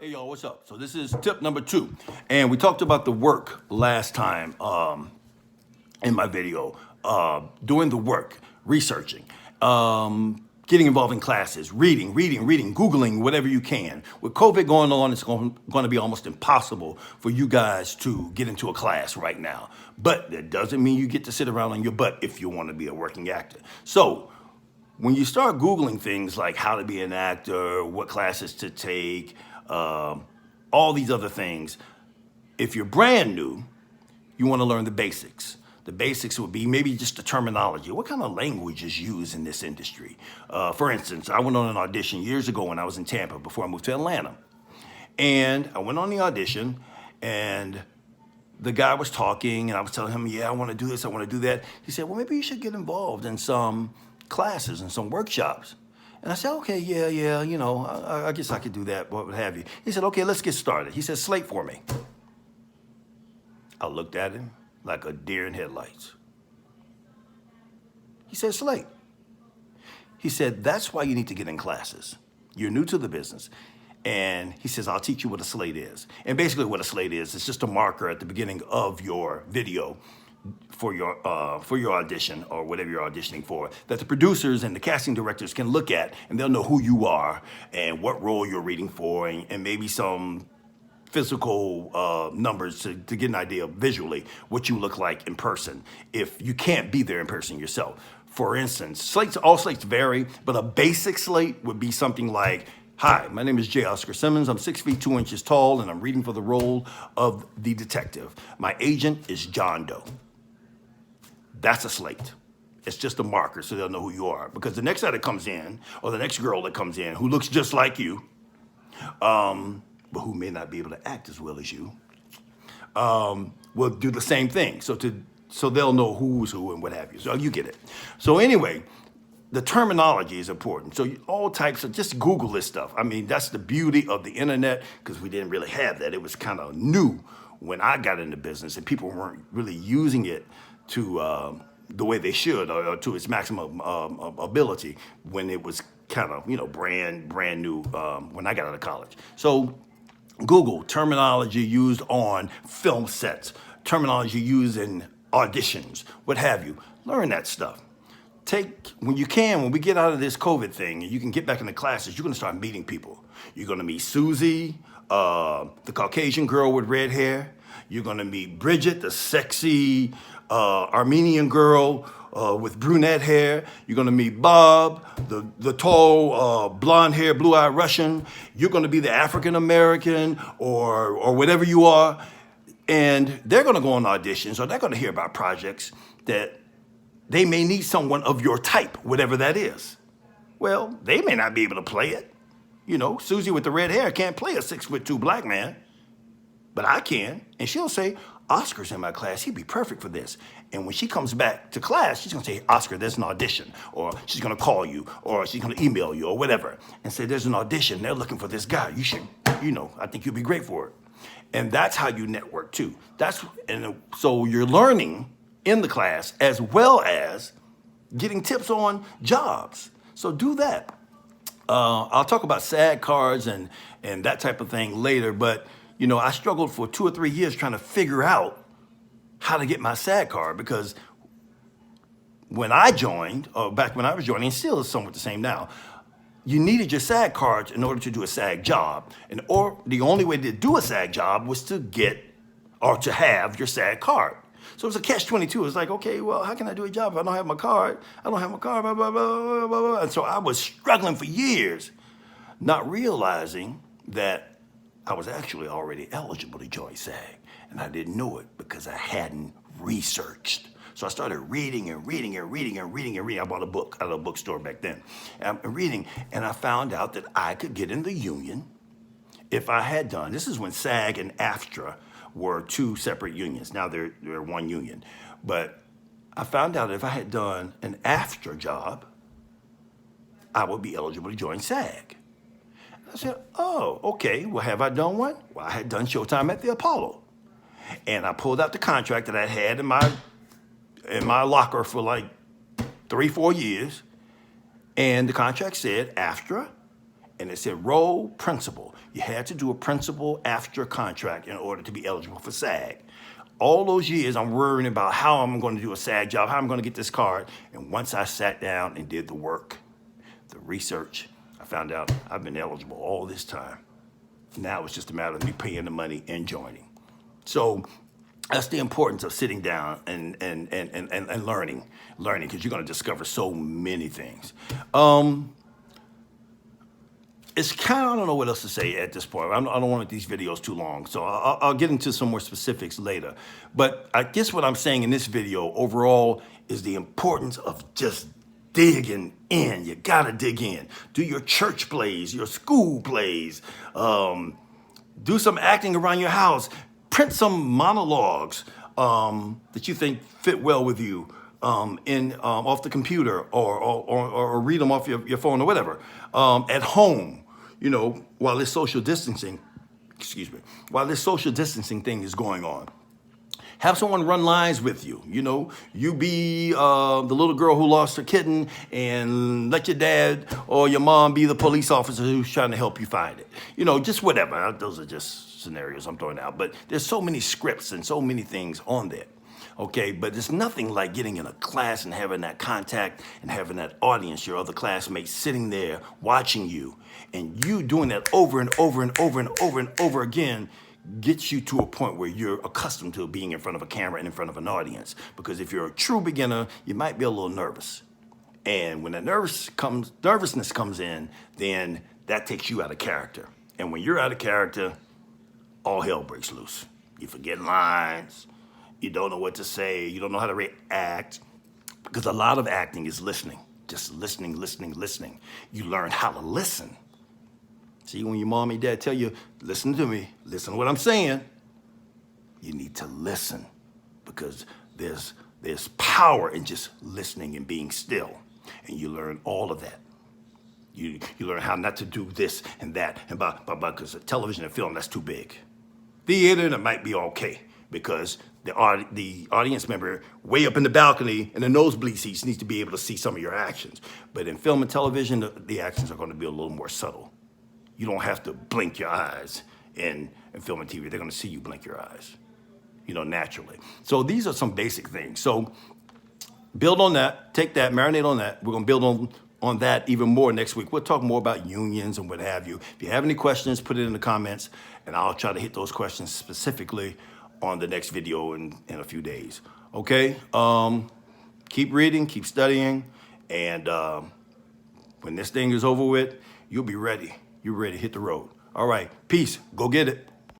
Hey y'all, what's up? So this is tip number 2, and we talked about the work last time in my video. Doing the work, researching, getting involved in classes, reading, Googling whatever you can. With COVID going on, it's going to be almost impossible for you guys to get into a class right now. But that doesn't mean you get to sit around on your butt if you want to be a working actor. So when you start Googling things like how to be an actor, what classes to take, all these other things, if you're brand new, you want to learn the basics. The basics would be maybe just the terminology. What kind of language is used in this industry? For instance, I went on an audition years ago when I was in Tampa before I moved to Atlanta. And I went on the audition, and the guy was talking, and I was telling him, yeah, I want to do this, I want to do that. He said, well, maybe you should get involved in some classes and some workshops. And I said, okay, yeah, you know, I guess I could do that, what have you. He said, okay, let's get started. He said, slate for me. I looked at him like a deer in headlights. He said, slate. He said, that's why you need to get in classes. You're new to the business. And he says, I'll teach you what a slate is. And basically what a slate is, it's just a marker at the beginning of your video for your audition or whatever you're auditioning for, that the producers and the casting directors can look at, and they'll know who you are and what role you're reading for, and maybe some physical numbers to get an idea of visually what you look like in person if you can't be there in person yourself. For instance, all slates vary, but a basic slate would be something like, hi, my name is J. Oscar Simmons. I'm 6 feet 2 inches tall, and I'm reading for the role of the detective. My agent is John Doe. That's a slate. It's just a marker so they'll know who you are. Because the next guy that comes in, or the next girl that comes in who looks just like you, but who may not be able to act as well as you, will do the same thing. So they'll know who's who and what have you. So you get it. So anyway, the terminology is important. So all types of, just Google this stuff. I mean, that's the beauty of the internet, because we didn't really have that. It was kind of new when I got into business, and people weren't really using it to the way they should, or to its maximum ability when it was kind of, brand new when I got out of college. So Google terminology used on film sets, terminology used in auditions, what have you. Learn that stuff. When we get out of this COVID thing and you can get back into classes, you're gonna start meeting people. You're gonna meet Susie, the Caucasian girl with red hair. You're gonna meet Bridget, the sexy Armenian girl with brunette hair. You're gonna meet Bob, the tall, blonde hair, blue-eyed Russian. You're gonna be the African American or whatever you are. And they're gonna go on auditions, or they're gonna hear about projects that they may need someone of your type, whatever that is. Well, they may not be able to play it. Susie with the red hair can't play a 6'2" black man, but I can. And she'll say, Oscar's in my class, he'd be perfect for this. And when she comes back to class, she's gonna say, Oscar, there's an audition. Or she's gonna call you, or she's gonna email you, or whatever, and say, there's an audition, they're looking for this guy. You should, I think you'd be great for it. And that's how you network too. So you're learning in the class as well as getting tips on jobs. So do that. I'll talk about SAG cards and that type of thing later, but I struggled for 2 or 3 years trying to figure out how to get my SAG card, because when I joined, or back when I was joining, still is somewhat the same now, you needed your SAG cards in order to do a SAG job. Or the only way to do a SAG job was to get or to have your SAG card. So it was a catch-22. It's like, okay, well, how can I do a job if I don't have my card? I don't have my card, blah, blah, blah, blah, blah. And so I was struggling for years, not realizing that I was actually already eligible to join SAG. And I didn't know it because I hadn't researched. So I started reading. I bought a book out of a bookstore back then. And I'm reading, and I found out that I could get in the union if I had done, this is when SAG and AFTRA were 2 separate unions. Now they're one union. But I found out if I had done an AFTRA job, I would be eligible to join SAG. I said, oh, okay, well, have I done one? Well, I had done Showtime at the Apollo. And I pulled out the contract that I had in my locker for like 3-4 years. And the contract said AFTRA and it said role principal. You had to do a principal after contract in order to be eligible for SAG. All those years, I'm worrying about how I'm going to do a SAG job, how I'm going to get this card. And once I sat down and did the work, the research, I found out I've been eligible all this time. Now it's just a matter of me paying the money and joining. So that's the importance of sitting down and learning, because you're going to discover so many things. It's kind of, I don't know what else to say at this point. I don't want these videos too long, so I'll get into some more specifics later. But I guess what I'm saying in this video overall is the importance of just digging in. You gotta dig in. Do your church plays, your school plays, do some acting around your house, print some monologues that you think fit well with you off the computer, or read them off your phone or whatever, at home. You know, while this social distancing thing is going on. Have someone run lines with you. You know, you be the little girl who lost her kitten, and let your dad or your mom be the police officer who's trying to help you find it. You know, just whatever. Those are just scenarios I'm throwing out. But there's so many scripts and so many things on there. Okay, but there's nothing like getting in a class and having that contact and having that audience, your other classmates sitting there watching you, and you doing that over and over and over and over and over again gets you to a point where you're accustomed to being in front of a camera and in front of an audience. Because if you're a true beginner, you might be a little nervous. And when that nervousness comes in, then that takes you out of character. And when you're out of character, all hell breaks loose. You forget lines. You don't know what to say. You don't know how to react. Because a lot of acting is listening. Just listening, listening, listening. You learn how to listen. See, when your mom and dad tell you, listen to me, listen to what I'm saying, you need to listen, because there's power in just listening and being still. And you learn all of that. You learn how not to do this and that, and because television and film, that's too big. Theater, it might be okay, because the audience member way up in the balcony in the nosebleed seats needs to be able to see some of your actions. But in film and television, the actions are going to be a little more subtle. You don't have to blink your eyes in film and TV. They're going to see you blink your eyes, you know, naturally. So these are some basic things. So build on that, take that, marinate on that. We're going to build on that even more next week. We'll talk more about unions and what have you. If you have any questions, put it in the comments, and I'll try to hit those questions specifically on the next video in a few days. Okay? Keep reading, keep studying, and when this thing is over with, you'll be ready. You're ready to hit the road. All right, peace. Go get it.